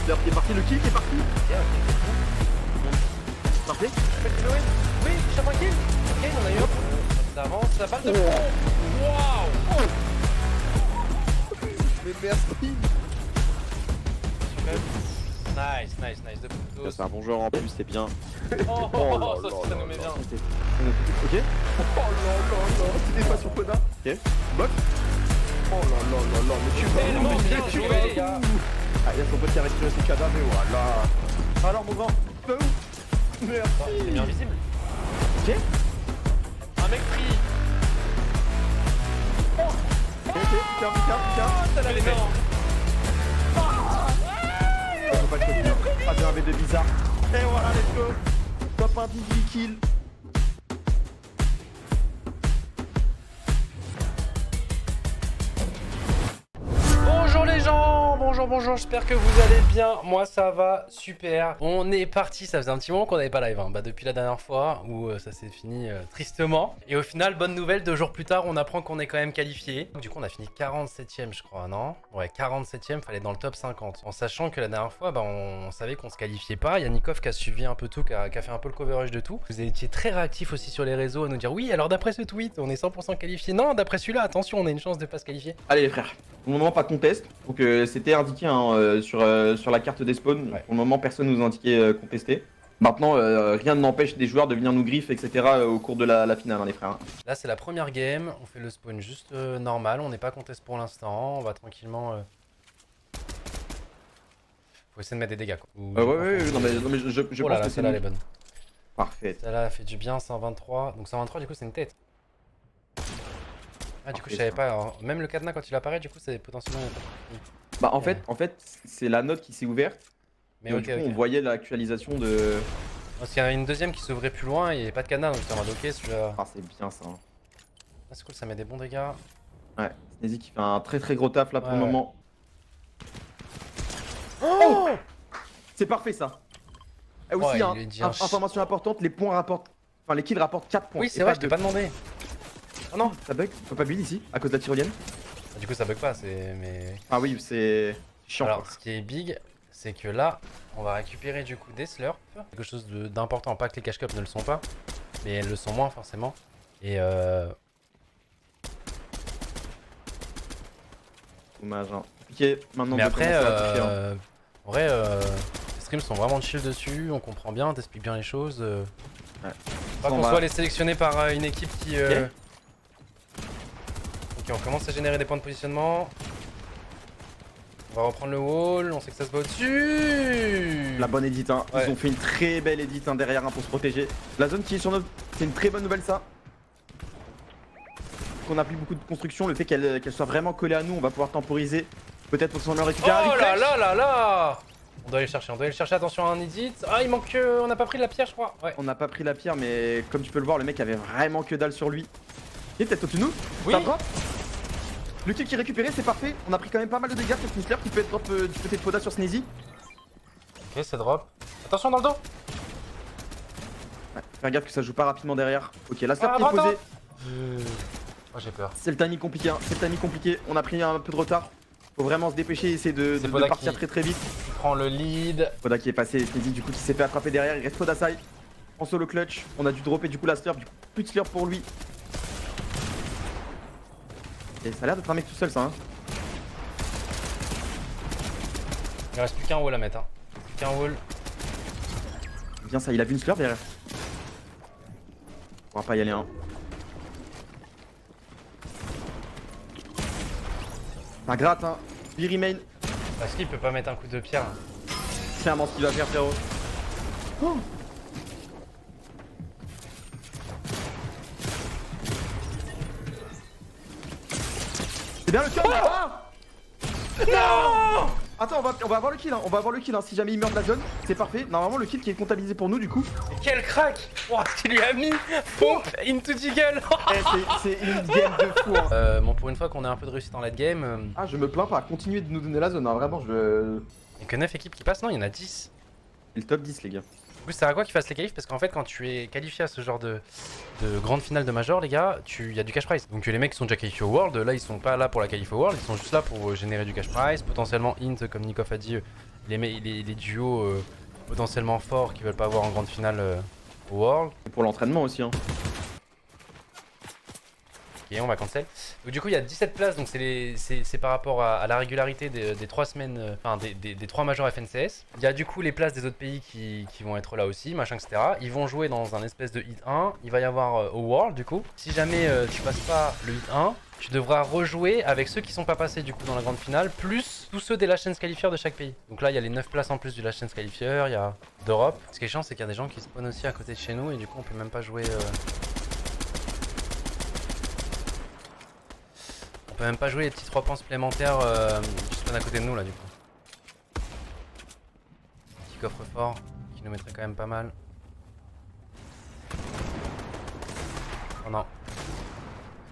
Slurp qui est parti, le kill qui est parti. Parfait. Oui, chaque kill. Ok, on a eu un. Ça avance, la balle de fond. Waouh. Mais merci. Nice. De C'est un bon joueur en plus, c'est bien. Oh, ça nous met bien. Ok. Oh là, c'était pas sur Koda. Ok. Box. Oh là, mais tu vas Tellement où, bien mais tu joué, vas les gars. où? Ah, il y a son pote qui a respiré ses cadavres, mais voilà. Alors, mon grand, tu vas où? Merci. C'est bien visible. Ok. Un mec pris. Ok, tiens. Ça l'avait fait. Faut pas le choquer. Pas bien un V2 bizarre. Et voilà, let's go. Top 1, 18 kills. Bonjour les gens, bonjour, j'espère que vous allez bien, moi ça va super. On est parti, ça faisait un petit moment qu'on n'avait pas live, hein. Depuis la dernière fois où ça s'est fini tristement. Et au final, bonne nouvelle, 2 jours plus tard, on apprend qu'on est quand même qualifié. Du coup, on a fini 47ème je crois, non? Ouais, 47ème, fallait être dans le top 50. En sachant que la dernière fois, on savait qu'on se qualifiait pas. Il y a Nikov qui a suivi un peu tout, qui a fait un peu le coverage de tout. Vous étiez très réactifs aussi sur les réseaux à nous dire oui, alors d'après ce tweet, on est 100% qualifié. Non, d'après celui-là, attention, on a une chance de pas se qualifier. Allez les frères, pour le moment pas de contest, donc c'était indiqué hein, sur la carte des spawns, Ouais. pour le moment personne nous a indiqué contester. Maintenant rien ne n'empêche des joueurs de venir nous griffe etc au cours de la finale hein, les frères. Là c'est la première game, on fait le spawn juste normal, on n'est pas contest pour l'instant, on va tranquillement... Faut essayer de mettre des dégâts quoi. Ouais, non mais je Oh pense là là, que c'est celle-là elle est bonne. parfait. Celle-là elle fait du bien, 123, donc 123 du coup c'est une tête. Ah du coup je savais pas, alors, même le cadenas quand il apparaît du coup c'est potentiellement... Bah en fait c'est la note qui s'est ouverte, Mais et ok, du coup ok. on voyait l'actualisation de... Parce qu'il y en a une deuxième qui s'ouvrait plus loin et il n'y avait pas de cadenas donc j'étais en mode ok celui-là... Ah c'est bien ça. Hein. Ah c'est cool, ça met des bons dégâts. Ouais, Sneezy qui fait un très gros taf là pour le Ouais. moment. Oh C'est parfait ça. Et aussi, Ouais, hein, il dit un information importante, les points rapportent... Enfin les kills rapportent 4 points. Oui c'est vrai, je t'ai pas demandé. Oh non, ça bug, on peut pas build ici, à cause de la tyrolienne. Du coup ça bug pas, c'est... mais... Ah oui, c'est chiant. Alors, quoi. ce qui est big, c'est que là, on va récupérer du coup des slurps. Quelque chose d'important, pas que les cache cups ne le sont pas, mais elles le sont moins forcément. Et Dommage, hein. Compliqué maintenant mais de après, commencer à toucher, hein. en vrai, les streams sont vraiment chill dessus, on comprend bien, t'expliques bien les choses. Ouais. Pas qu'on Bon, soit les sélectionnés par une équipe qui... Ok, on commence à générer des points de positionnement. On va reprendre le wall, on sait que ça se bat au-dessus. La bonne edit, hein. Ouais. Ils ont fait une très belle edit hein, derrière hein, pour se protéger. La zone qui est sur notre... C'est une très bonne nouvelle ça. Qu'on a pris beaucoup de construction, le fait qu'elle soit vraiment collée à nous, on va pouvoir temporiser. Peut-être pour s'en récupérer un Oh là refresh. là là là. On doit aller le chercher, attention à un edit. Ah il manque on n'a pas pris la pierre je crois. Ouais. On n'a pas pris la pierre mais comme tu peux le voir, le mec avait vraiment que dalle sur lui. Il est peut-être au-dessus de nous. Oui. Ça drop. Le kill qui est récupéré, c'est parfait. On a pris quand même pas mal de dégâts sur Sniffler qui peut être drop du côté de Foda sur Sneezy. Ok c'est drop. Attention dans le dos. Ouais, faire gaffe que ça joue pas rapidement derrière. Ok, la slap Ah, qui est posée. Oh j'ai peur. C'est le timing compliqué, hein. C'est le timing compliqué. On a pris un peu de retard. Faut vraiment se dépêcher et essayer de Foda partir qui- très vite. Tu prends le lead. Foda qui est passé, Sneezy du coup qui s'est fait attraper derrière. Il reste Foda Sai. En solo clutch. On a dû dropper du coup la slurp. Du coup, plus de slurp pour lui. Et ça a l'air d'être un mec tout seul ça. Hein. Il reste plus qu'un wall à mettre. Hein. Plus qu'un wall. Bien ça, il a vu une slurp derrière. On va pas y aller hein. Ça gratte hein. Il remain. Parce qu'il peut pas mettre un coup de pierre. Clairement ce qu'il va faire frérot. Oh. C'est bien le kill. Non. Attends, on va avoir le kill hein. On va avoir le kill hein. Si jamais il meurt de la zone, c'est parfait. Normalement le kill qui est comptabilisé pour nous du coup. Mais quel crack. Wow, ce qu'il lui a mis. Pompe into Deagle. C'est une game de fou hein. Bon pour une fois qu'on a un peu de réussite en late game. Ah je me plains pas, continuez de nous donner la zone hein. Vraiment je... Il y a que 9 équipes qui passent, non il y en a 10. C'est le top 10 les gars. Du coup, c'est à quoi qu'ils fassent les qualifs parce qu'en fait, quand tu es qualifié à ce genre de grande finale de Major, les gars, il y a du cash prize. Donc les mecs qui sont déjà qualifiés au World, là, ils sont pas là pour la qualif au World, ils sont juste là pour générer du cash prize, potentiellement int, comme Nikov a dit, les duos potentiellement forts qui veulent pas avoir en grande finale au World. Et pour l'entraînement aussi, hein. Ok, on va cancel. Donc, du coup, il y a 17 places, donc c'est par rapport à la régularité des 3 semaines, enfin des 3 majors FNCS. Il y a du coup les places des autres pays qui vont être là aussi, machin, etc. Ils vont jouer dans un espèce de hit 1. Il va y avoir au World, du coup. Si jamais tu passes pas le hit 1, tu devras rejouer avec ceux qui sont pas passés du coup dans la grande finale, plus tous ceux des Last Chance Qualifiers de chaque pays. Donc là, il y a les 9 places en plus du Last Chance Qualifier, il y a d'Europe. Ce qui est chiant, c'est qu'il y a des gens qui spawnent aussi à côté de chez nous et du coup, on peut même pas jouer. On peut même pas jouer les petits 3 points supplémentaires qui spawnent à côté de nous là du coup. Petit coffre fort qui nous mettrait quand même pas mal. Oh non.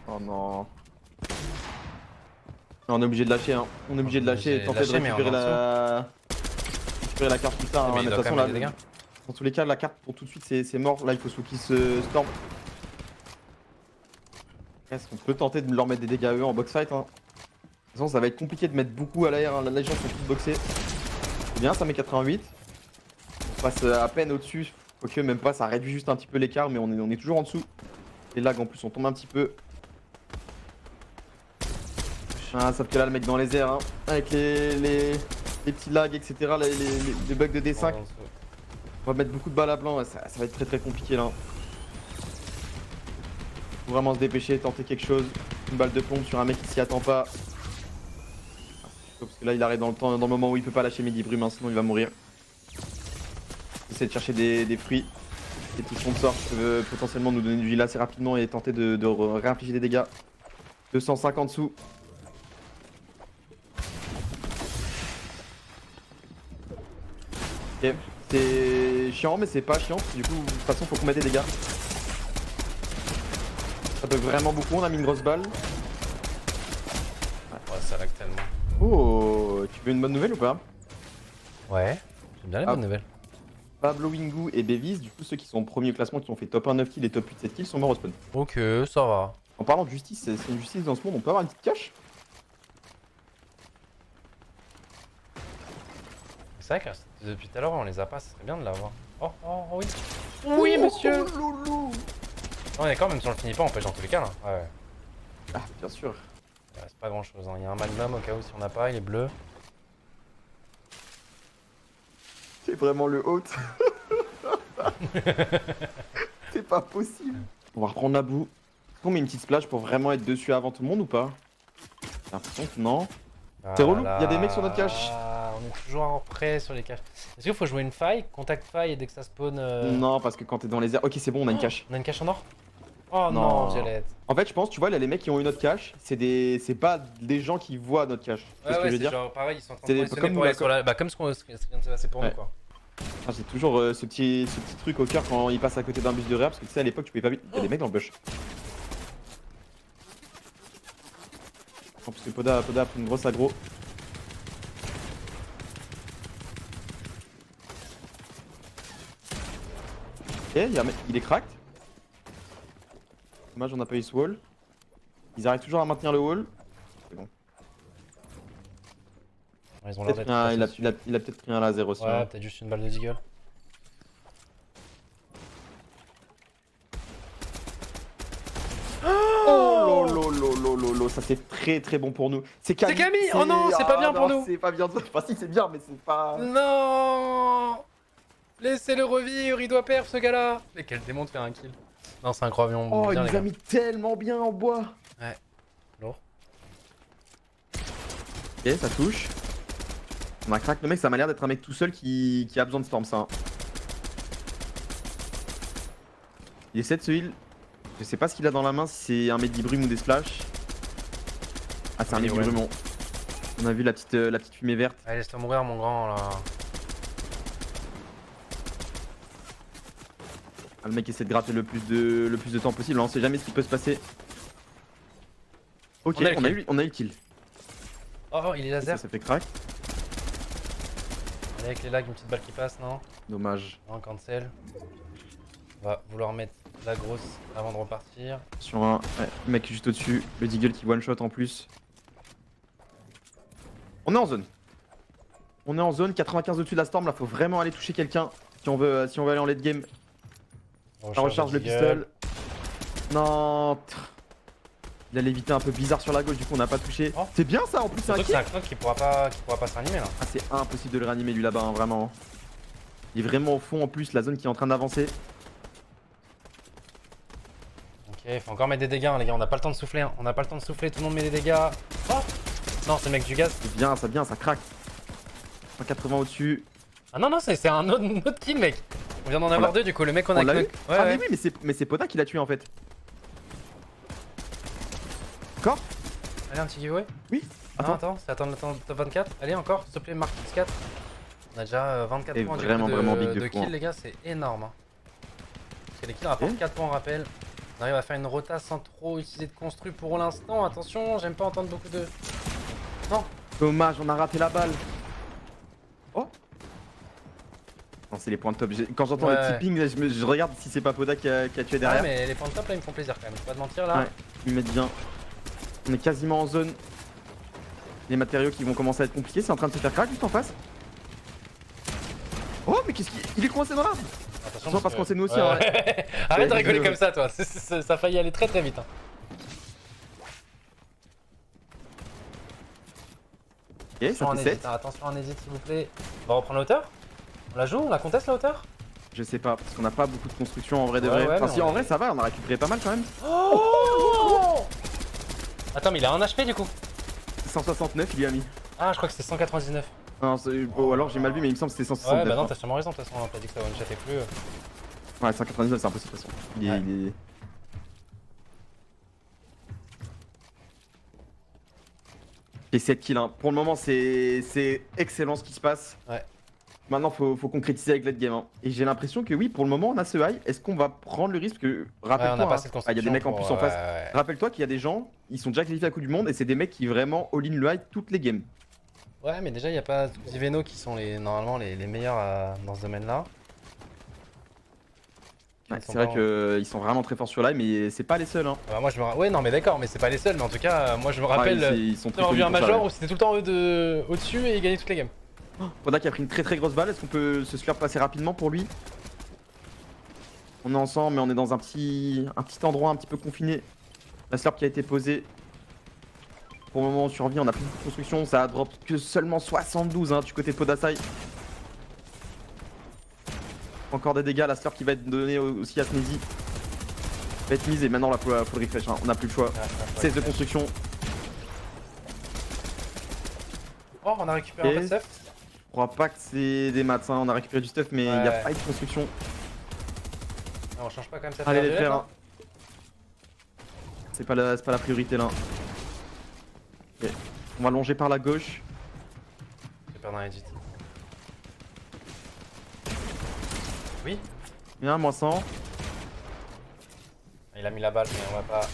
Oh non. On est obligé de lâcher, hein. On est obligé de lâcher et tenter de récupérer la carte plus tard. Mais Hein. il De doit toute quand façon, même là, mettre des dégâts. dans tous les cas, la carte pour tout de suite c'est mort. Là, il faut qu'il se storm. Est-ce qu'on peut tenter de leur mettre des dégâts à eux en box fight, hein. De toute façon, ça va être compliqué de mettre beaucoup à l'air. Hein. Là, les gens sont tous boxés. C'est bien, ça met 88. On passe à peine au-dessus. Quoique, même pas, ça réduit juste un petit peu l'écart, mais on est toujours en dessous. Les lags en plus, on tombe un petit peu. Ah, sauf que là, le mec dans les airs, hein, avec les petits lags, etc., les bugs de D5, on va mettre beaucoup de balles à blanc, ça va être très très compliqué là. Faut vraiment se dépêcher, tenter quelque chose. Une balle de plomb sur un mec qui s'y attend pas. Parce que là, il arrive dans le moment où il peut pas lâcher Midi Brume, hein, sinon il va mourir. Essayer de chercher des fruits, des petits sponsors qui peuvent potentiellement nous donner du heal assez rapidement et tenter de réinfliger des dégâts. 250 sous. Ok, c'est chiant mais c'est pas chiant, du coup de toute façon faut qu'on mette des dégâts. Ça peut vraiment beaucoup, on a mis une grosse balle. Ouais, ça lag tellement. Oh, tu veux une bonne nouvelle ou pas? Ouais, j'aime bien les bonnes nouvelles. Pablo Wingu et Bevis, du coup ceux qui sont premiers au classement, qui ont fait top 1 9 kills et top 8 7 kills sont morts au spawn. Ok, ça va. En parlant de justice, c'est une justice dans ce monde, on peut avoir une petite cache? C'est vrai que depuis tout à l'heure on les a pas, ce serait bien de l'avoir. Oh, oh, oui. Oui, monsieur. Oh, loulou. On est d'accord, même si on le finit pas, on pêche dans tous les cas là. Ouais. Ah, bien sûr. Il reste pas grand chose, hein. Il y a un magnum au cas où si on n'a pas, il est bleu. C'est vraiment le hôte. C'est pas possible. On va reprendre la boue. Est-ce qu'on met une petite splash pour vraiment être dessus avant tout le monde ou pas? J'ai l'impression que non. C'est relou, il y a des mecs sur notre cache. On est toujours en prêt sur les caches. Est-ce qu'il faut jouer une faille, contact faille et dès que ça spawn. Non, parce que quand t'es dans les airs. Ok, c'est bon, on a une cache. On a une cache en or? Oh Non. non, Violette. En fait, je pense, tu vois, là, les mecs qui ont eu notre cache, c'est pas des gens qui voient notre cache. Tu vois ce que je veux dire? genre pareil, ils sont en train C'est de des- positionner comme- pour aller sur la. Bah, comme ce qui vient de se passer pour Ouais. nous quoi. Ah, j'ai toujours ce petit truc au cœur quand il passe à côté d'un bus de réa, parce que tu sais, à l'époque, tu pouvais pas. Il y a des mecs dans le bush. En plus, que Poda a pris une grosse aggro. Ok, il y a un mec, il est cracked. Dommage, on n'a pas eu ce wall. Ils arrivent toujours à maintenir le wall. C'est bon. Ils ont l'air Peut-être d'être. il a peut-être pris un laser aussi. Ouais, hein. peut-être juste une balle de deagle. Oh lolo, ça c'est très très bon pour nous. C'est Camille. Camille. Oh non, c'est pas bien pour nous. C'est pas bien. Enfin si c'est bien, mais c'est pas. Non. Laissez-le revivre, il doit perdre ce gars-là. Mais quel démon de faire un kill. Non, c'est incroyable. Oh, il bien, nous les a gars. mis tellement bien en bois. Ouais. Lourd. Ok, ça touche. On a crack le mec, ça m'a l'air d'être un mec tout seul qui a besoin de storm ça. Hein. Il essaie de se heal. Je sais pas ce qu'il a dans la main, si c'est un Medibrume ou des splash. Ah, c'est un Medibrume. Medibrume. On a vu la petite fumée verte. Allez, laisse-toi mourir, mon grand là. Ah, le mec essaie de gratter le plus de temps possible. On sait jamais ce qui peut se passer. Ok, on a eu le kill. Oh, il est laser. Ça fait crack. Allez, avec les lags, une petite balle qui passe, non? Dommage. Non, cancel. On va vouloir mettre la grosse avant de repartir. Sur un le mec juste au-dessus. Le Deagle qui one shot en plus. On est en zone. On est en zone, 95 au-dessus de la storm, là faut vraiment aller toucher quelqu'un si on veut aller en late game. On recharge le pistol. Non. Il a lévité un peu bizarre sur la gauche, du coup on n'a pas touché. Oh. C'est bien ça en plus, c'est un C'est kill. un knock qui pourra pas se réanimer là. Ah, c'est impossible de le réanimer lui là-bas, hein, vraiment. Il est vraiment au fond en plus, la zone qui est en train d'avancer. Ok, il faut encore mettre des dégâts, hein, les gars. On n'a pas le temps de souffler. Hein. On n'a pas le temps de souffler. Tout le monde met des dégâts. Oh non, c'est le mec du gaz. C'est bien, ça craque. 180 au-dessus. Ah non, non, c'est un autre kill, mec. On vient d'en avoir deux, du coup. Le mec, on a l'a knock. eu. Ah, mais oui, mais c'est Poda qui l'a tué en fait. Encore? Allez, un petit giveaway. Oui. Attends, c'est attendre le top 24. Allez, encore, s'il te plaît, marque plus 4. On a déjà 24 Et points vraiment, du coup, vraiment big de de points. kills, les gars. C'est énorme. Hein. Parce que les kills rapportent 4 points, on rappelle. On arrive à faire une rota sans trop utiliser de construit pour l'instant. Attention, j'aime pas entendre beaucoup de. Non. Dommage, on a raté la balle. Oh. Non, c'est les points de top. Quand j'entends le tipping, là, je regarde si c'est pas Poda qui a tué derrière. Ouais, mais les points de top là, ils me font plaisir quand même. Faut pas te mentir là. Ouais, ils mettent bien. On est quasiment en zone. Les matériaux qui vont commencer à être compliqués, c'est en train de se faire crack juste en face. Oh, mais qu'est-ce qu'il est coincé dans l'arbre? Attention, parce qu'on sait nous aussi. Ouais. Ouais. Arrête de rigoler comme ça, toi. Ça a failli aller très très vite. Hein. Ok, ça fait 7. Attention en edit, s'il vous plaît. On va reprendre la hauteur? On la joue? On la conteste la hauteur? Je sais pas, parce qu'on n'a pas beaucoup de construction en vrai de vrai. Ouais, Enfin, si en vrai ça va, on a récupéré pas mal quand même. Oh attends, mais il a un HP du coup. 169, il lui a mis. Ah, je crois que c'était 199. Non, oh, alors j'ai mal vu, mais il me semble que c'était 169. Ouais, bah non, t'as sûrement raison, de toute façon, on t'a dit que ça one-shotait plus. Ouais, 199, c'est impossible de toute façon. Il est... Et 7 kills, hein. Pour le moment, c'est excellent ce qui se passe. Ouais. Maintenant, faut concrétiser avec late game. Hein. Et j'ai l'impression que oui, pour le moment, on a ce high. Est-ce qu'on va prendre le risque que... Rappelle-toi, il y a des mecs en plus en face. Rappelle-toi qu'il y a des gens, ils sont déjà qualifiés à Coupe du Monde et c'est des mecs qui vraiment all-in le high toutes les games. Ouais, mais déjà, il n'y a pas Veno qui sont normalement les meilleurs dans ce domaine-là. Ouais, c'est vrai qu'ils sont vraiment très forts sur live, mais c'est pas les seuls. Hein. Moi, ouais, non, mais d'accord, mais c'est pas les seuls. Mais en tout cas, moi, je me rappelle d'avoir vu un major où c'était tout le temps eux au-dessus et ils gagnaient toutes les games. Poda qui a pris une très grosse balle. Est-ce qu'on peut se faire passer rapidement pour lui? On est ensemble, mais on est dans un petit endroit un petit peu confiné. La slurp qui a été posée. Pour le moment, on survit. On a plus de construction. Ça a drop que seulement 72 hein, du côté de Podasai. Encore des dégâts, la slurp qui va être donnée aussi à Sneezy. Va être mise et maintenant là faut le refresh, hein. On n'a plus le choix. 16 de construction. Oh, on a récupéré un peu de stuff. Je crois pas que c'est des maths, hein. On a récupéré du stuff mais il n'y a pas eu de construction. Non, on change pas quand même ça. Allez les faire. Hein. C'est pas la priorité là. Okay. On va longer par la gauche. J'ai perdu un edit. Oui. Bien, moins 100. Il a mis la balle, mais on va pas.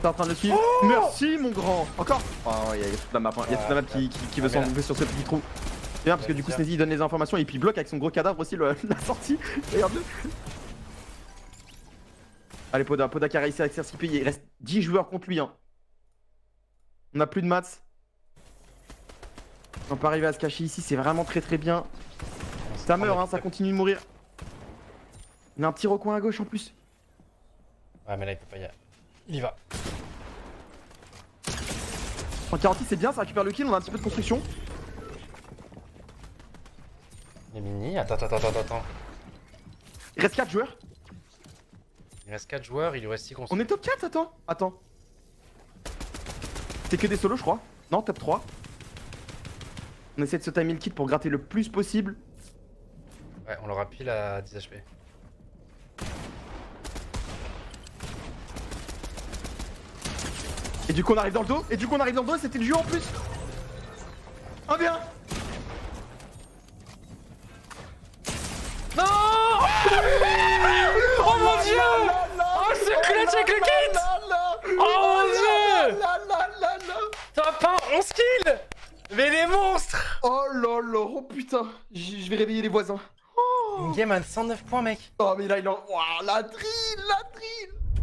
T'es en train de le suivre. Oh merci mon grand. Encore. Oh, il y a toute la map, hein. Il y a toute la map qui veut s'enlever sur ce petit trou. C'est bien parce que du coup Sneezy donne les informations et puis il bloque avec son gros cadavre aussi la sortie. Regarde-le. Allez Poda qui a réussi à s'extirper. Il reste 10 joueurs contre lui. Hein. On a plus de mats. On peut arriver à se cacher ici, c'est vraiment très bien. Ça meurt, hein, ça continue de mourir. Il a un petit recoin à gauche en plus. Ouais, mais là il peut pas y aller. Il y va. En 46, c'est bien, ça récupère le kill, on a un petit peu de construction. Les mini, attends. Il reste 4 joueurs. Il reste 4 joueurs, il lui reste 6 constructions. On est top 4, attends. C'est que des solos, je crois. Non, top 3. On essaie de se timer le kit pour gratter le plus possible. Ouais, on l'aura pile à 10 HP. Et du coup on arrive dans le dos, et c'était le jeu en plus. 1v1. Non. Oh mon dieu. Oh ce clutch avec le kit. Oh mon dieu. Top 1, 11 kills. Mais les monstres. Oh là, oh putain. Je vais réveiller les voisins. Une game à 109 points mec. Oh mais là il en... Wow, la drill.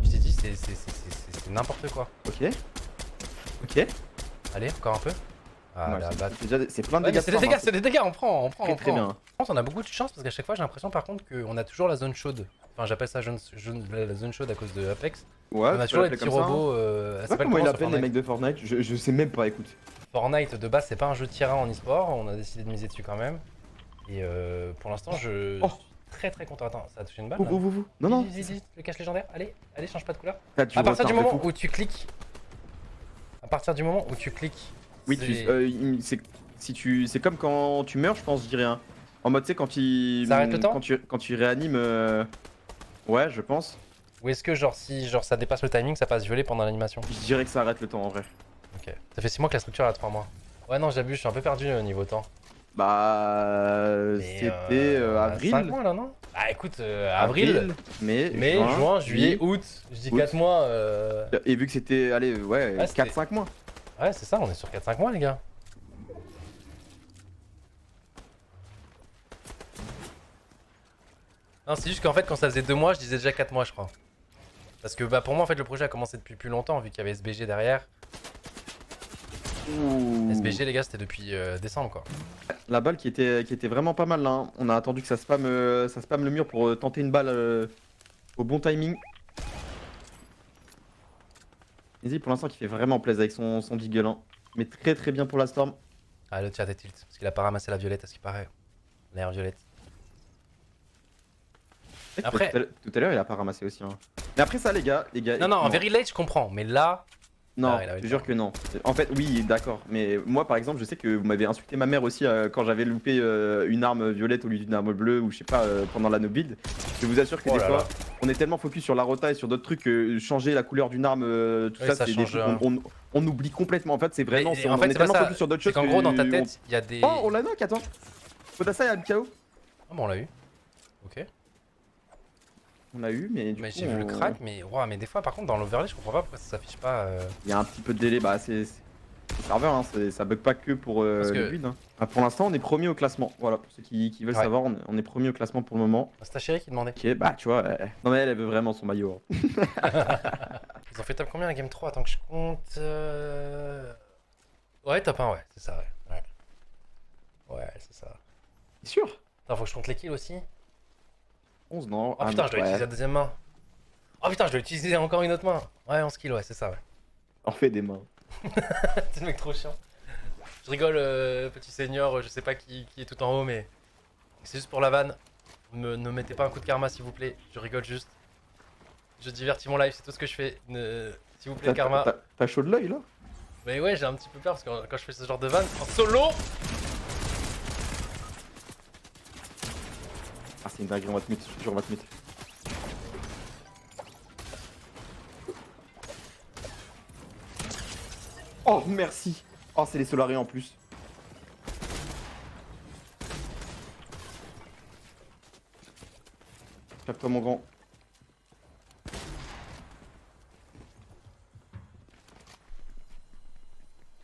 Je t'ai dit c'est n'importe quoi. Ok. Allez, encore un peu. Ah, Ouais, la batte. c'est plein de Ouais, mais dégâts. c'est des dégâts, c'est des dégâts, on prend, Très très bien. Par contre, on a beaucoup de chance parce qu'à chaque fois, j'ai l'impression par contre qu'on a toujours la zone chaude. Enfin, j'appelle ça la zone chaude à cause de Apex. Ouais, On a tu peux toujours les l'appeler petits comme ça. robots. Je Ça sais pas s'appelle comment ils sur l'appellent les Fortnite mecs de Fortnite, je sais même pas, écoute. Fortnite de base, c'est pas un jeu de tir 1 en e-sport. On a décidé de miser dessus quand même. Et pour l'instant, je Oh. suis très très content. Attends, ça a touché une balle Vous, là. vous, vous. Non, non. Vas-y, le cache légendaire. Allez, change pas de couleur. Ah, tu À partir du retardes de moment fou. où tu cliques. À partir du moment où tu cliques. Oui, c'est- c'est comme quand tu meurs, je pense, je dirais. Hein. En mode, tu sais, Ça arrête le temps quand tu réanimes. Ouais, je pense. Ou est-ce que genre si genre ça dépasse le timing, ça passe violet pendant l'animation? Je dirais que ça arrête le temps en vrai. Ok. Ça fait 6 mois que la structure a 3 mois. Ouais non j'abuse, je suis un peu perdu au niveau temps. Bah. Mais, C'était avril. 5 mois là non? Ah écoute, avril, mai, juin, juillet, août. Je dis août. 4 mois. Et vu que c'était, allez, ouais, Ouais, c'était- 4-5 mois. Ouais c'est ça, on est sur 4-5 mois les gars. Non c'est juste qu'en fait quand ça faisait 2 mois, je disais déjà 4 mois je crois. Parce que bah pour moi en fait le projet a commencé depuis plus longtemps vu qu'il y avait SBG derrière. Ouh. SBG les gars c'était depuis décembre quoi. La balle qui était vraiment pas mal là. Hein. On a attendu que ça spam le mur pour tenter une balle au bon timing. Easy pour l'instant qui fait vraiment plaisir avec son deagle. Hein. Mais très très bien pour la storm. Ah le chat est tilt, parce qu'il a pas ramassé la violette à ce qui paraît. L'air violette. Après- Tout à l'heure il a pas ramassé aussi. Hein. Mais après ça les gars. Non non, en very late je comprends, mais là... Non, Ah, il avait je le te jure temps. que non. En fait, oui, d'accord. Mais moi, par exemple, je sais que vous m'avez insulté ma mère aussi quand j'avais loupé une arme violette au lieu d'une arme bleue ou je sais pas pendant la no build. Je vous assure que Oh des là fois, là. on est tellement focus sur la rota et sur d'autres trucs que changer la couleur d'une arme, tout Oui, ça, ça c'est des change, trucs hein. on oublie complètement. En fait, c'est vraiment. Mais on en fait, est c'est pas tellement ça. focus sur d'autres C'est choses. qu'en gros, dans ta que tête, il y a des... Oh, on l'a knock, attends. Kodasai a le KO. Ah bon, on l'a eu. Ok. On l'a eu, mais du Mais coup, j'ai vu le crack, mais... Ouah, mais des fois, par contre, dans l'overlay, je comprends pas pourquoi ça s'affiche pas... Il y a un petit peu de délai. Bah, c'est le serveur, hein, ça bug pas que pour Parce que- le build. Hein. Ah, pour l'instant, on est premier au classement. Voilà, pour ceux qui veulent Ouais. savoir, on est premier au classement pour le moment. C'est ta chérie qui demandait. Ok, bah tu vois, non mais elle veut vraiment son maillot. Hein. Ils ont fait top combien la game 3? Attends que je compte... Ouais, top 1, ouais, c'est ça, ouais. Ouais, c'est ça. C'est sûr. Attends, faut que je compte les kills aussi. 11 non. Oh putain, non, je dois ouais. utiliser la deuxième main. Oh putain, je dois utiliser encore une autre main. Ouais, 11 kills, ouais, c'est ça, ouais. On fait des mains. C'est le mec trop chiant. Je rigole, petit seigneur, je sais pas qui est tout en haut, mais c'est juste pour la vanne. Ne mettez pas un coup de karma, s'il vous plaît. Je rigole juste. Je divertis mon live, c'est tout ce que je fais. S'il vous plaît, karma. T'as chaud de l'œil là? Mais ouais, j'ai un petit peu peur parce que quand je fais ce genre de vanne en solo. Ah c'est une dinguerie, on va te mute, je te jure, on va te mute. Oh merci. Oh c'est les solariens en plus. Capte-toi mon grand.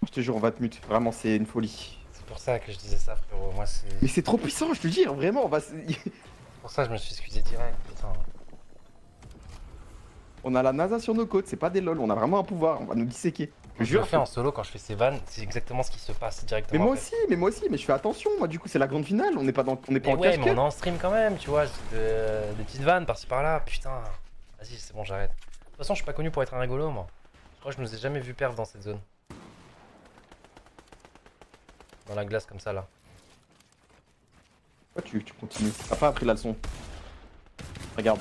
Je te jure on va te mute, vraiment c'est une folie. C'est pour ça que je disais ça, frérot. Moi, c'est Mais c'est trop puissant je te dis, vraiment on va... pour ça que je me suis excusé direct. Putain. On a la NASA sur nos côtes, c'est pas des lol, on a vraiment un pouvoir, on va nous disséquer. Quand je le fais en solo, quand je fais ces vannes, c'est exactement ce qui se passe directement. Mais moi en fait. aussi, mais je fais attention, moi du coup c'est la grande finale, on n'est pas en Mais ouais, mais cache-cache. on est en stream quand même, tu vois. Des petites vannes par-ci par-là. Putain. Vas-y, c'est bon, j'arrête. De toute façon, je suis pas connu pour être un rigolo, moi. Je crois que je nous ai jamais vu perf dans cette zone. Dans la glace comme ça, là. Pourquoi tu continues? T'as pas appris la leçon. Regarde.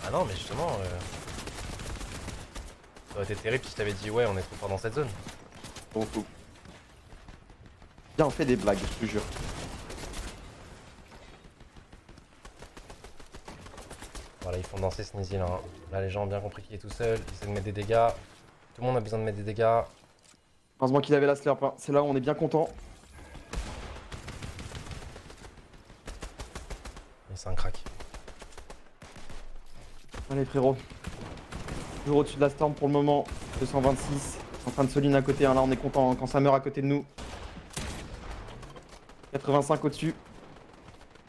Ah non, mais justement, ça aurait été terrible si je t'avais dit ouais, on est trop fort dans cette zone. Bon, faut... Viens, on fait des blagues, je te jure. Voilà, ils font danser Sneezy là. Hein. Là, les gens ont bien compris qu'il est tout seul. Ils essaient de mettre des dégâts. Tout le monde a besoin de mettre des dégâts. Heureusement qu'il avait la slurp, hein. C'est là où on est bien content. Et c'est un crack. Allez frérot. Toujours au-dessus de la storm pour le moment. 226. En train de soline à côté, hein. Là on est content hein, quand ça meurt à côté de nous. 85 au-dessus.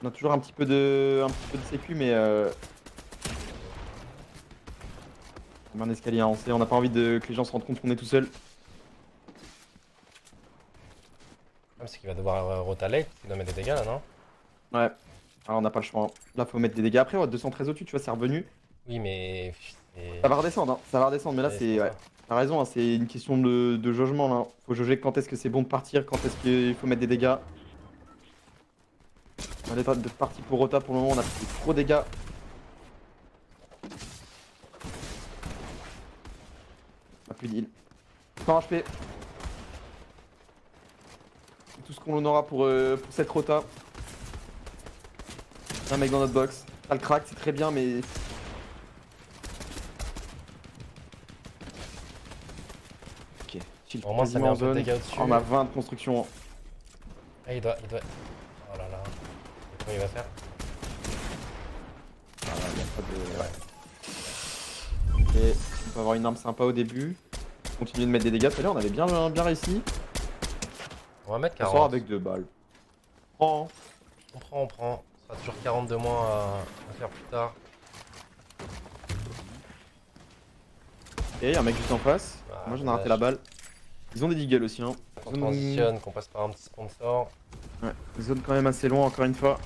On a toujours un petit peu de sécu mais on met un escalier à avancer, on n'a pas envie que les gens se rendent compte qu'on est tout seul. Même c'est qu'il va devoir rota late, il doit mettre des dégâts là, non? Ouais. Alors on n'a pas le choix, hein. Là faut mettre des dégâts. Après, ouais, 213 au-dessus, tu vois, c'est revenu. Oui, mais. Ça va redescendre, hein. Ça va redescendre, mais là C'est c'est. pour Ouais. ça. T'as raison, hein, c'est une question de jugement là. Faut jauger quand est-ce que c'est bon de partir, quand est-ce qu'il faut mettre des dégâts. On est parti pour Rota pour le moment, on a pris trop de dégâts. On a plus d'heal. 100 HP. C'est tout ce qu'on en aura pour cette Rota. Un mec dans notre box. T'as le crack, c'est très bien, mais. Ok, chill. Au moins, ça met Quasiment un en peu de zone. dégâts au-dessus. On a 20 de construction. Ah, il doit. Oh là là. Comment il va faire? Ah, y a pas de... Ok, on peut avoir une arme sympa au début. Continuer de mettre des dégâts. Tout à l'heure, on avait bien réussi. On va mettre On 40. sort avec 2 balles. Prends. On prend. Ça sera toujours 40 de moins à faire plus tard. Ok, y'a un mec juste en face. Ah, Moi, j'en ai raté dommage. la balle. Ils ont des deagles aussi, hein. On transitionne, qu'on passe par un petit sponsor. Ouais, zone quand même assez loin, encore une fois.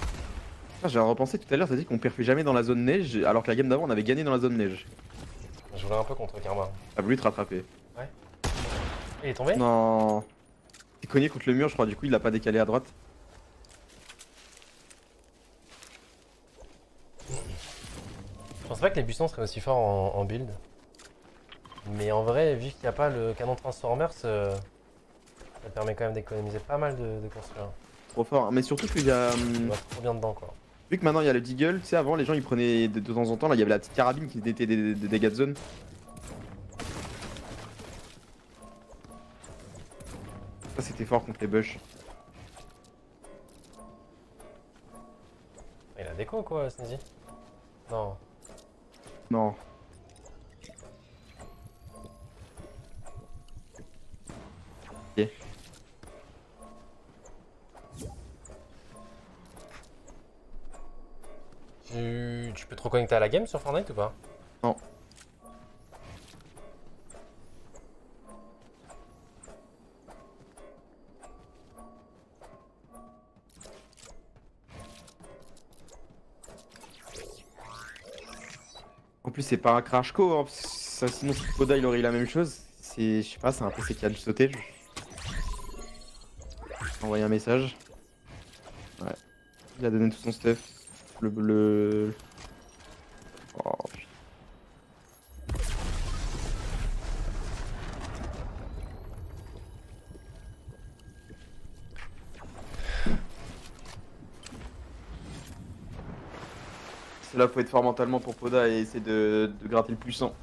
Ah, j'ai repensé tout à l'heure, t'as dit qu'on perfait jamais dans la zone neige, alors que la game d'avant, on avait gagné dans la zone neige. Je voulais un peu contre Karma. T'as voulu te rattraper. Il est tombé? Non. T'es cogné contre le mur, je crois, du coup, il a pas décalé à droite. Je pensais pas que les buissons seraient aussi forts en build. Mais en vrai, vu qu'il n'y a pas le canon Transformers, ça permet quand même d'économiser pas mal de construire. Trop fort. Mais surtout qu'il y a. On va trop bien dedans quoi. Vu que maintenant il y a le deagle, tu sais, avant les gens ils prenaient de temps en temps, là il y avait la petite carabine qui était des dégâts de zone. Ça c'était fort contre les bush. Il a déco quoi, Sneezy? Non. Non. Ok. Tu peux te reconnecter à la game sur Fortnite ou pas? Non. En plus c'est pas un crash co, hein, ça, sinon si Poda il aurait eu la même chose. C'est, je sais pas, c'est un PC qui a dû sauter. Envoyer un message. Ouais. Il a donné tout son stuff. Le... Oh, putain. C'est là faut être fort mentalement pour Poda et essayer de gratter le puissant.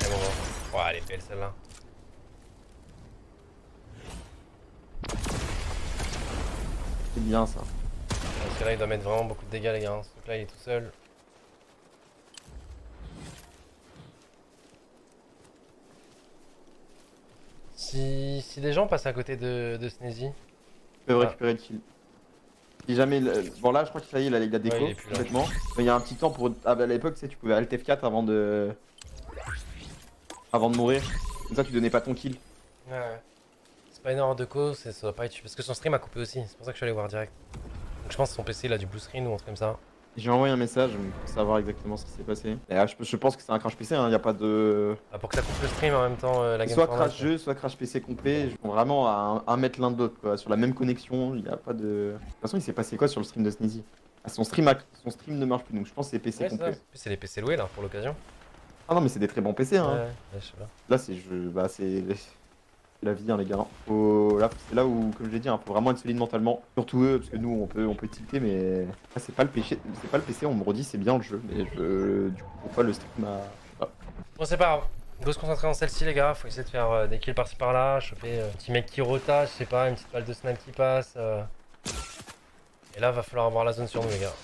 Ouais, bon. Ouais, elle est belle celle-là. C'est bien ça. Parce que là, il doit mettre vraiment beaucoup de dégâts, les gars. Ce truc-là, il est tout seul. Si des gens passent à côté de Sneezy. Ils peuvent récupérer le kill. Si jamais. Bon là je crois que ça y est, il a déco Ouais, il est plus là. complètement. Mais il y a un petit temps pour. Ah bah à l'époque tu sais, tu pouvais Alt F4 avant de. Avant de mourir. Comme ça tu donnais pas ton kill. Ouais, ouais. Spiner hors de cause, ça doit pas être. Parce que son stream a coupé aussi, c'est pour ça que je suis allé voir direct. Donc je pense que son PC il a du blue screen ou un truc comme ça. J'ai envoyé un message pour savoir exactement ce qui s'est passé. Et là, je pense que c'est un crash PC, hein, y a pas de. Ah, pour que ça coupe le stream en même temps, la game Soit format, crash jeu, soit crash PC complet. Je prends vraiment à 1 mètre l'un de l'autre, quoi. Sur la même connexion, il y a pas de. De toute façon, il s'est passé quoi sur le stream de Sneezy? Ah, son stream ne marche plus, donc je pense que c'est PC Ouais, c'est ça. complet. En plus, c'est les PC loués là pour l'occasion. Ah non, mais c'est des très bons PC, Ouais, hein. ouais, je sais pas. Là, c'est la vie, hein, les gars. C'est là où, comme je l'ai dit, hein, faut vraiment être solide mentalement. Surtout eux, parce que nous, on peut tilter, mais ah, c'est pas le PC. On me redit, c'est bien le jeu, mais du coup, pourquoi le stream a. Ah. Bon, c'est pas grave. Faut se concentrer dans celle-ci, les gars. Faut essayer de faire des kills par-ci par-là. Choper un petit mec qui rota, je sais pas, une petite balle de snipe qui passe. Et là, va falloir avoir la zone sur nous, les gars.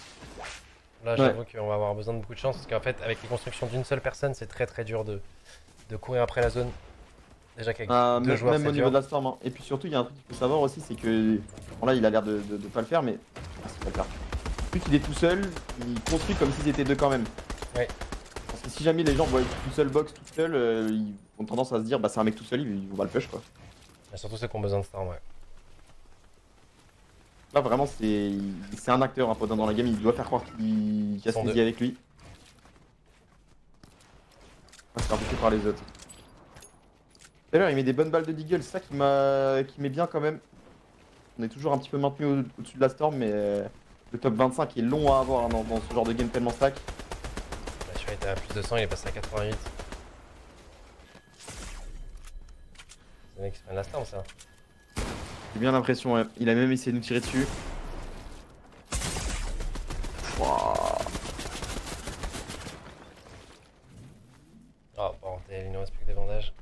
Là, j'avoue qu'on va avoir besoin de beaucoup de chance parce qu'en fait, avec les constructions d'une seule personne, c'est très très dur de courir après la zone. Déjà qu'avec deux Même, joueurs même c'est au niveau dur. de la storm. Hein. Et puis surtout, il y a un truc qu'il faut savoir aussi, c'est que. Bon, là, il a l'air de pas le faire, mais. Ah, c'est pas le faire. Vu qu'il est tout seul, il construit comme s'ils étaient deux quand même. Ouais. Parce que si jamais les gens voient tout seul box tout seul, ils ont tendance à se dire, bah c'est un mec tout seul, ils vont pas le push quoi. Et surtout ceux qui ont besoin de Storm, ouais. Là, vraiment, c'est un acteur, un Podin dans la game, il doit faire croire qu'il y a Sont Sneezy deux. avec lui. On va se faire bouffer par les autres. D'ailleurs, il met des bonnes balles de Deagle, c'est ça qui met bien quand même. On est toujours un petit peu maintenu au-dessus de la storm, mais le top 25 est long à avoir hein, dans ce genre de game tellement stack. Bah, celui-là était à plus de 100, il est passé à 88. C'est le mec qui se prend la Storm, ça. J'ai bien l'impression, ouais. Il a même essayé de nous tirer dessus. Wouah. Oh, bon, il nous reste plus que des bandages.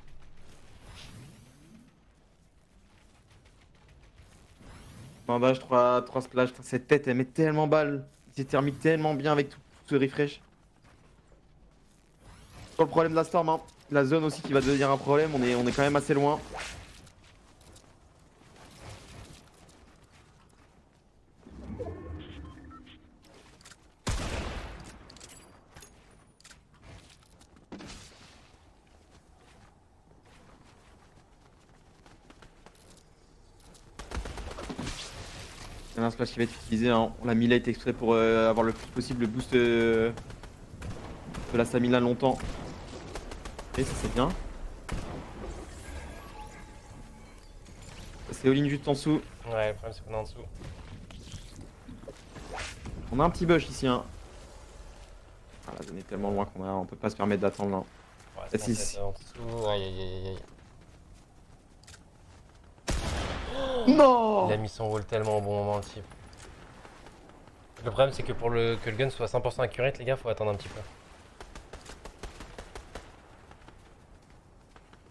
Bandage, 3 splash, putain, cette tête elle met tellement balle. Il s'est thermique tellement bien avec tout ce refresh. Sur le problème de la storm, hein. La zone aussi qui va devenir un problème, on est quand même assez loin. Il y a un splash qui va être utilisé, hein. On l'a mis late exprès pour avoir le plus possible le boost de la stamina longtemps. Et ça c'est bien. C'est all-in juste en dessous. Ouais, le problème c'est qu'on est en dessous. On a un petit bush ici, hein. Ah, la zone est tellement loin on peut pas se permettre d'attendre là. Ouais, Ah, c'est si. en dessous. Aïe aïe aïe aïe. Non. Il a mis son wall tellement au bon moment, le type. Le problème c'est que pour que le gun soit 100% accurate, les gars, faut attendre un petit peu.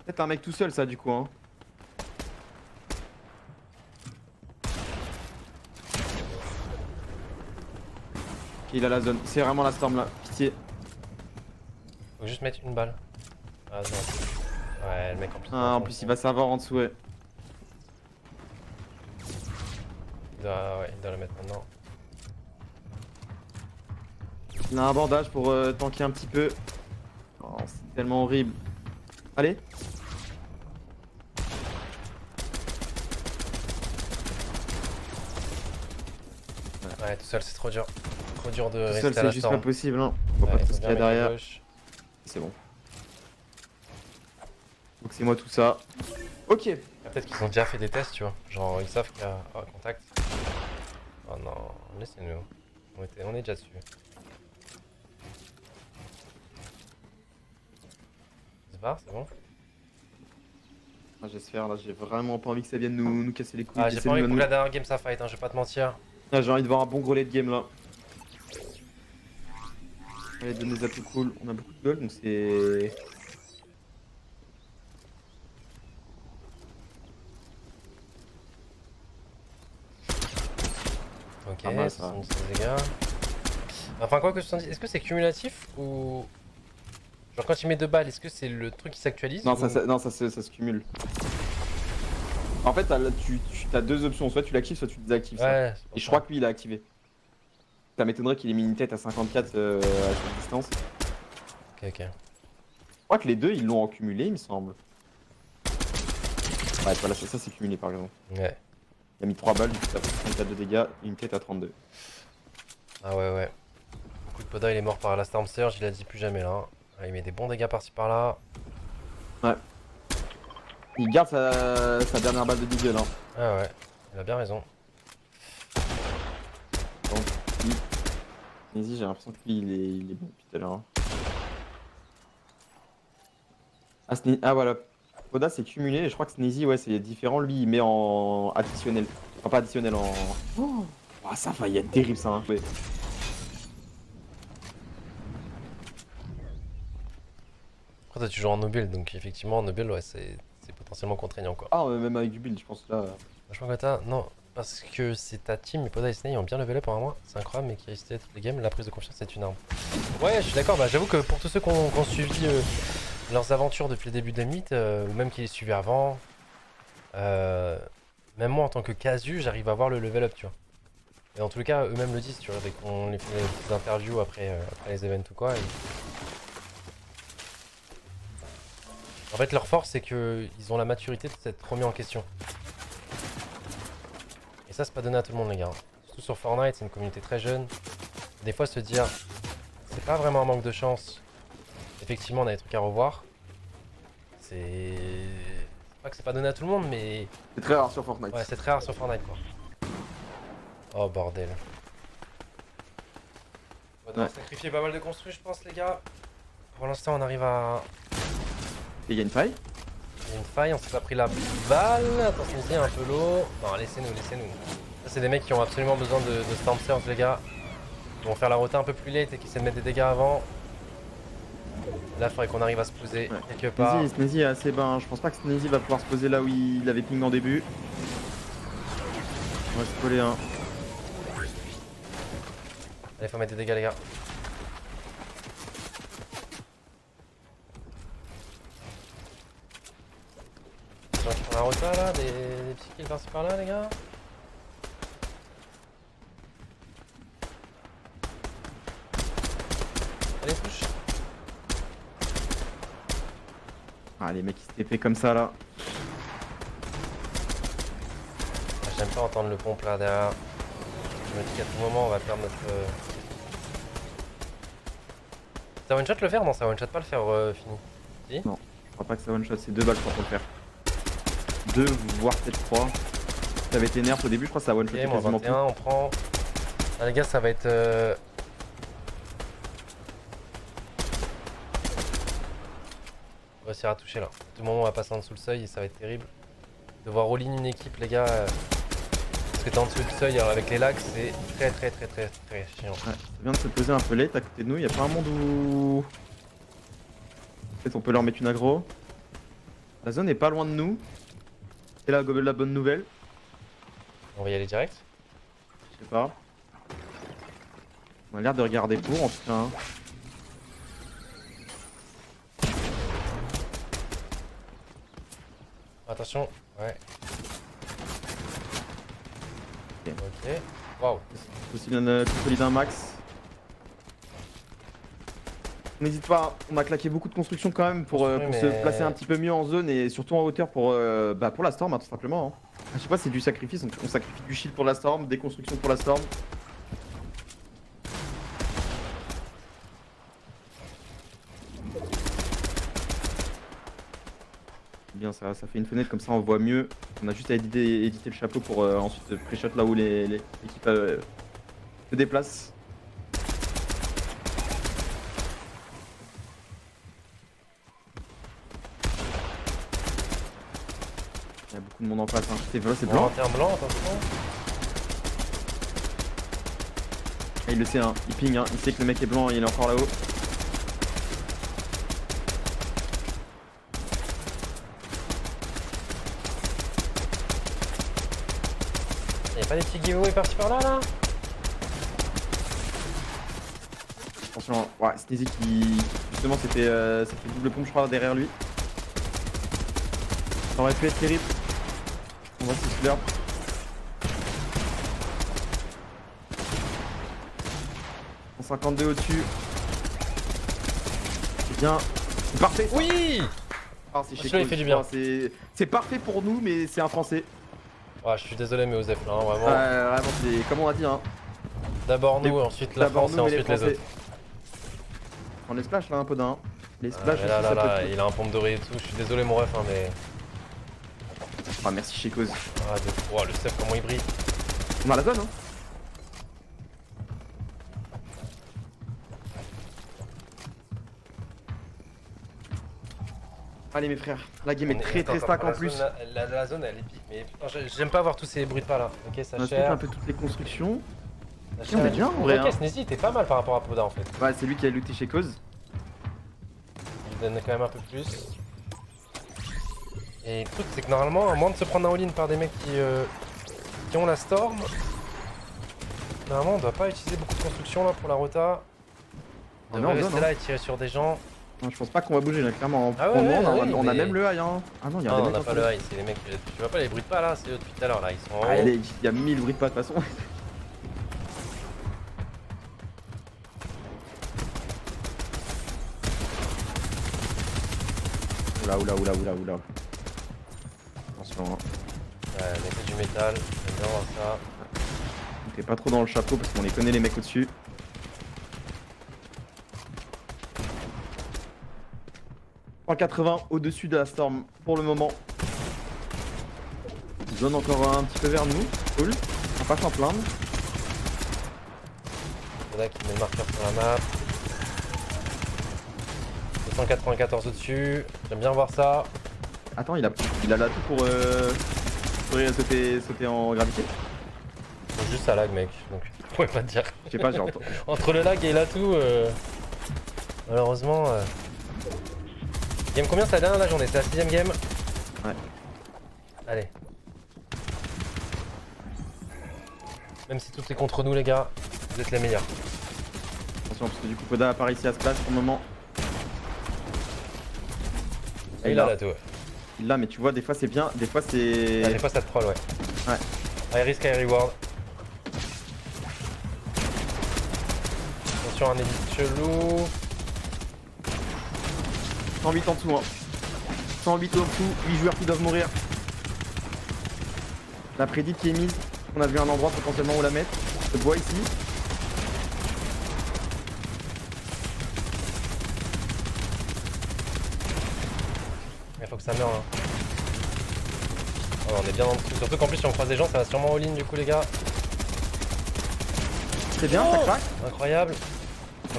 Peut-être un mec tout seul ça du coup, hein. Ok, il a la zone. C'est vraiment la storm là. Pitié. Faut juste mettre une balle. Ah non. Ouais, le mec en plus. Ah, en plus il va savoir en dessous, ouais. Il doit le mettre maintenant. Il a un bandage pour tanker un petit peu. Oh, c'est tellement horrible. Allez. Ouais, tout seul c'est trop dur. Trop dur de Tout rester seul à c'est la juste storm. pas possible, hein. On voit Ouais, pas tout ce qu'il y a derrière. C'est bon. Donc c'est moi tout ça. Ok. Peut-être qu'ils ont déjà fait des tests, tu vois. Genre ils savent qu'il y a contact. Oh non, laissez-nous. On est déjà dessus. Il se barre, c'est bon. Ah, j'espère, là j'ai vraiment pas envie que ça vienne nous casser les couilles. Ah, j'ai J'essaie pas envie de que nous- la dernière game ça fight, hein, je vais pas te mentir. Ah, j'ai envie de voir un bon gros late game là. Allez, donner ça tout cool. On a beaucoup de gold donc c'est. Ok, Pas mal, ça. 76 dégâts. Enfin, quoi que 70, est-ce que c'est cumulatif ou. Genre, quand il met 2 balles, est-ce que c'est le truc qui s'actualise Non, ou... non ça se cumule. En fait, tu as deux options, soit tu l'actives, soit tu désactives ça. Ouais, c'est pour Et je ça. crois que lui il a activé. Ça m'étonnerait qu'il ait mis une tête à 54 à cette distance. Ok, ok. Je crois que les deux ils l'ont en cumulé, il me semble. Ouais, voilà, ça c'est cumulé par exemple. Ouais. Il a mis 3 balles, du coup ça fait 34 de dégâts et une tête à 32. Ah ouais, ouais. Le coup de Poda, il est mort par la Storm Surge, il a dit plus jamais là. Ah, il met des bons dégâts par-ci par-là. Ouais. Il garde sa dernière balle de Deagle. Hein. Ah ouais, il a bien raison. Donc, Sneezy, j'ai l'impression que lui il est bon depuis tout à l'heure. Hein. Ah voilà. Poda c'est cumulé et je crois que Sneezy ouais c'est différent. Lui il met en additionnel. Enfin pas additionnel en. Oh, ça va y être terrible ça. Hein. Ouais. Après, toi, tu joues en no-build, donc effectivement, en no-build, ouais, c'est potentiellement contraignant quoi. Ah même avec du build je pense là. Franchement, Kata, non, parce que c'est ta team, et Poda et Sney ont bien level up en un mois, c'est incroyable, mais qui a resté toutes les games, la prise de confiance c'est une arme. Ouais, je suis d'accord, bah j'avoue que pour tous ceux qui ont suivi leurs aventures depuis le début des mythes, ou même qui les suivaient avant, même moi en tant que casu, j'arrive à voir le level up, tu vois. Et dans tous les cas, eux-mêmes le disent, tu vois, dès qu'on les fait des petites interviews après les events ou quoi. En fait, leur force, c'est qu'ils ont la maturité de s'être remis en question. Et ça, c'est pas donné à tout le monde, les gars. Surtout sur Fortnite, c'est une communauté très jeune. Des fois, se dire, c'est pas vraiment un manque de chance. Effectivement, on a des trucs à revoir. C'est pas que c'est pas donné à tout le monde, mais C'est très rare sur Fortnite. ouais, c'est très rare sur Fortnite, quoi. Oh bordel. On va devoir sacrifier pas mal de construits, je pense, les gars. Pour l'instant, on arrive à. Et il y a une faille. Il y a une faille, on s'est pas pris la balle. Attention ici, un peu l'eau. Non, laissez-nous, laissez-nous. Ça, c'est des mecs qui ont absolument besoin de Storm Surge, les gars. Ils vont faire la rota un peu plus late et qui essaient de mettre des dégâts avant. Là, il faudrait qu'on arrive à se poser quelque part. Sneezy est assez bas. Hein. Je pense pas que Sneezy va pouvoir se poser là où il avait ping en début. On va se coller un. Allez, faut mettre des dégâts, les gars. Des gens qui font la rota là, des petits kills par-ci par-là, les gars. Allez, touche. Ah, les mecs qui s'étaient fait comme ça là. Ah, j'aime pas entendre le pompe là derrière. Je me dis qu'à tout moment on va perdre notre. Ça one shot le faire? Non, ça one shot pas le faire fini. Si? Non, je crois pas que ça one shot, c'est 2 balles je crois pour le faire. 2 voire peut-être 3. Ça avait été nerf au début, je crois que ça one shot Ok, moins quasiment 21, on prend. Ah, les gars, ça va être. On va réussir à toucher là. À tout moment on va passer en dessous le seuil et ça va être terrible. Devoir all-in une équipe, les gars. Parce que t'es en dessous du seuil, alors avec les lags, c'est très chiant. Ouais, ça vient de se poser un peu late à côté de nous, il y a pas un monde où. Peut-être on peut leur mettre une aggro. La zone est pas loin de nous. C'est la bonne nouvelle. On va y aller direct. Je sais pas. On a l'air de regarder pour en tout cas. Hein. Attention, ouais. Ok. Ok. Waouh. Aussi bien consolider un max. N'hésite pas, on a claqué beaucoup de construction quand même pour se placer un petit peu mieux en zone et surtout en hauteur pour la storm hein, tout simplement. Hein. Je sais pas, c'est du sacrifice, on sacrifie du shield pour la storm, des constructions pour la storm. Bien, ça fait une fenêtre comme ça on voit mieux. On a juste à éditer le chapeau pour ensuite pré-shot là où l'équipe se déplace. Il y a beaucoup de monde en face, hein. C'est blanc. Un blanc, attention. Et il le sait, hein. Il ping, hein. Il sait que le mec est blanc et il est encore là-haut. Y'a pas des petits giveaways par-ci par-là là? Attention, ouais, Sneezy qui justement s'est fait double pompe je crois derrière lui. Ça aurait pu être terrible. On voit si je l'herbe. En 52 au-dessus. C'est bien. C'est parfait. Ça. Oui! Ah, c'est Celui-là, il fait du bien. C'est parfait pour nous, mais c'est un français. Ouais, je suis désolé, mais Osef là, hein, vraiment. Vraiment, c'est comme on a dit. Hein. D'abord nous, ensuite la France et ensuite les autres. On les splash là un peu d'un. Les splash aussi, là, ça peut être... il a un pompe doré et tout. Je suis désolé, mon ref, hein, mais. Ah, merci Chekos. Ah, oh, le Sef, comment il brille. On a la zone, hein. Allez mes frères, la game est très stack en plus. La zone elle est pique, mais putain, j'aime pas voir tous ces bruits de pas là. Ok, ça on a fait un peu toutes les constructions. On est bien en vrai. Ok, Sneezy t'es pas mal par rapport à Poda en fait. Ouais, c'est lui qui a looté chez Cause. Il donne quand même un peu plus. Et le truc c'est que normalement, à moins de se prendre un all-in par des mecs qui ont la storm, normalement on doit pas utiliser beaucoup de construction là pour la rota. On devrait rester là et tirer sur des gens. Non, je pense pas qu'on va bouger là, clairement. Ah ouais, Pour le moment, ouais, on a mais- même le high. Hein. Ah non, il y a Non, des on mecs n'a en pas dessous. le high, c'est les mecs. Tu vois pas les bruits de pas là, c'est eux depuis tout à l'heure là, ils sont en haut. Allez, il y a 1000 bruits de pas de toute façon. Oula. Attention, hein. Ouais, mettez du métal, j'aime bien voir ça. T'es pas trop dans le chapeau parce qu'on les connaît les mecs au-dessus. En 80 au-dessus de la storm pour le moment. Zone encore un petit peu vers nous. Cool. On va pas s'en plaindre. Là qui met le marqueur sur la map. 294 au-dessus, j'aime bien voir ça. Attends, il a l'atout pour sauter en gravité. Faut juste ça lag mec, donc je pourrais pas te dire. Je sais pas, j'ai entendu. Entre le lag et l'atout, malheureusement... Game combien c'est la dernière de la journée? C'est la 6ème game? Ouais. Allez. Même si tout est contre nous les gars, vous êtes les meilleurs. Attention parce que du coup Poda apparaît ici à ce place pour le moment. Et il a l'atout ouais. Il l'a mais tu vois des fois c'est bien, des fois c'est... Ah, des fois ça te troll ouais. Ouais. High risk, high reward. Attention un edit chelou. 108 en dessous hein. 108 en dessous, 8 joueurs qui doivent mourir. La prédite qui est mise, on a vu un endroit potentiellement où la mettre. Ce bois ici. Il faut que ça meure hein. Oh, on est bien en dessous, surtout qu'en plus si on croise des gens ça va sûrement all-in du coup les gars. C'est bien, ça craque. Incroyable.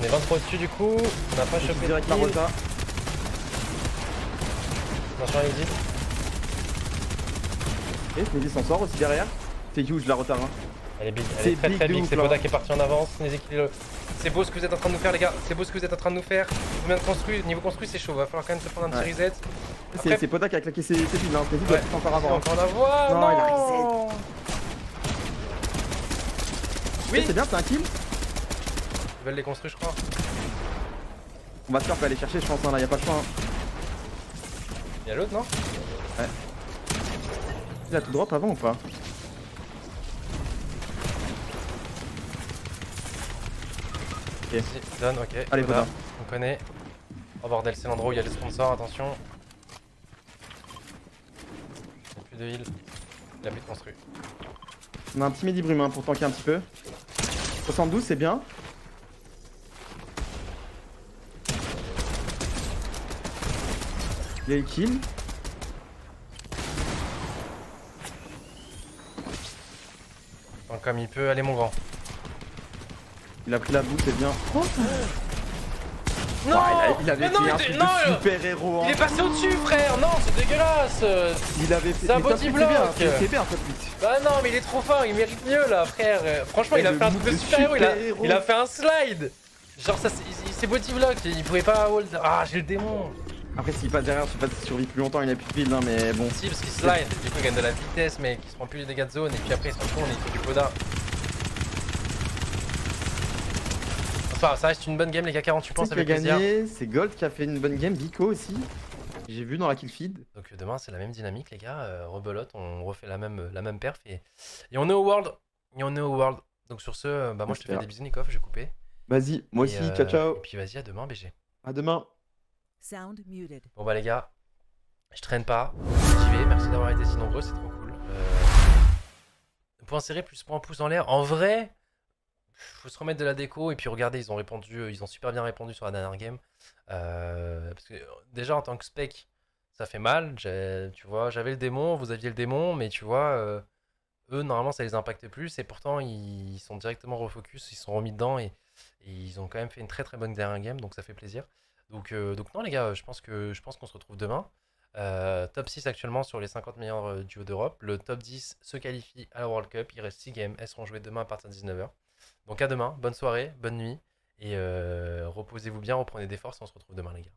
On est 23 au-dessus du coup, on n'a pas chopé Direct de par kill. Rota. Attention à l'exit. Et Sneezy s'en sort aussi derrière. C'est huge la Rota hein. Elle est big, elle C'est est très big très de big, ouf, c'est là. Poda qui est parti en avance, c'est beau ce que vous êtes en train de nous faire les gars, c'est beau ce que vous êtes en train de nous faire. Combien de construit, niveau construit c'est chaud, va falloir quand même se prendre un petit Ouais. reset. Après... C'est Poda qui a claqué ses piles hein. Sneezy Ouais. doit être encore avant. Encore la voix. Non, il a reset. Oui, C'est bien, c'est un kill. ils veulent les construire je crois. On va se faire aller chercher je pense hein, là, y a pas de choix hein. Il y a l'autre non? Il a tout drop avant ou pas? Ok. Si, donne, ok. Allez Poda. On connaît. Oh bordel, c'est l'endroit où il y a les sponsors, attention. Il n'y a plus de heal. Il a plus de construit. On a un petit midi brume hein, pour tanker un petit peu. 72 c'est bien. Il y a les kills. Donc, comme il peut, allez mon grand. Il a pris la boue, c'est bien. Oh, Non, il avait mais non, fait un mais truc non, de super héros. il est Hein. passé au-dessus frère. Non, c'est dégueulasse. Il avait fait C'est un mais top body 8, block. c'est bien, top 8. Bah non, mais il est trop fort, il mérite mieux là frère. Franchement, il a le fait un move truc de de super héros, super-héros. il a fait un slide. Genre ça, c'est body block, il pouvait pas hold. Ah, j'ai le démon. Après s'il passe derrière, je sais pas s'il survit plus longtemps, il a plus de build hein, mais bon. Si, parce qu'il slide, du coup il gagne de la vitesse, mais il se prend plus les dégâts de zone, et puis après il se retourne et il fait du Poda. Enfin, ça reste une bonne game les gars, 48 points, C'est ça qui a fait plaisir. gagné, c'est Gold qui a fait une bonne game, Vico aussi. J'ai vu dans la kill feed. Donc demain c'est la même dynamique les gars, rebelote, on refait la même perf et on est au World. Et on est au World. Donc sur ce, bah moi je te fais des bisous Nikoff, j'ai coupé. Vas-y, moi Et, aussi, ciao ciao. Et puis vas-y à demain BG. À demain. Sound muted. Bon bah les gars, je traîne pas, j'y vais, merci d'avoir été si nombreux, c'est trop cool. Point serré plus point pouce en l'air, en vrai, faut se remettre de la déco et puis regardez, ils ont répondu, ils ont super bien répondu sur la dernière game. Parce que déjà en tant que spec, ça fait mal, tu vois, j'avais le démon, vous aviez le démon, mais tu vois, eux normalement ça les impacte plus et pourtant ils sont directement refocus, ils sont remis dedans et ils ont quand même fait une très très bonne dernière game, donc ça fait plaisir. Donc non les gars, je pense qu'on se retrouve demain. Top 6 actuellement sur les 50 meilleurs duos d'Europe. Le top 10 se qualifie à la World Cup. Il reste 6 games. Elles seront jouées demain à partir de 19h. Donc à demain, bonne soirée, bonne nuit. Et reposez-vous bien, reprenez des forces. On se retrouve demain les gars.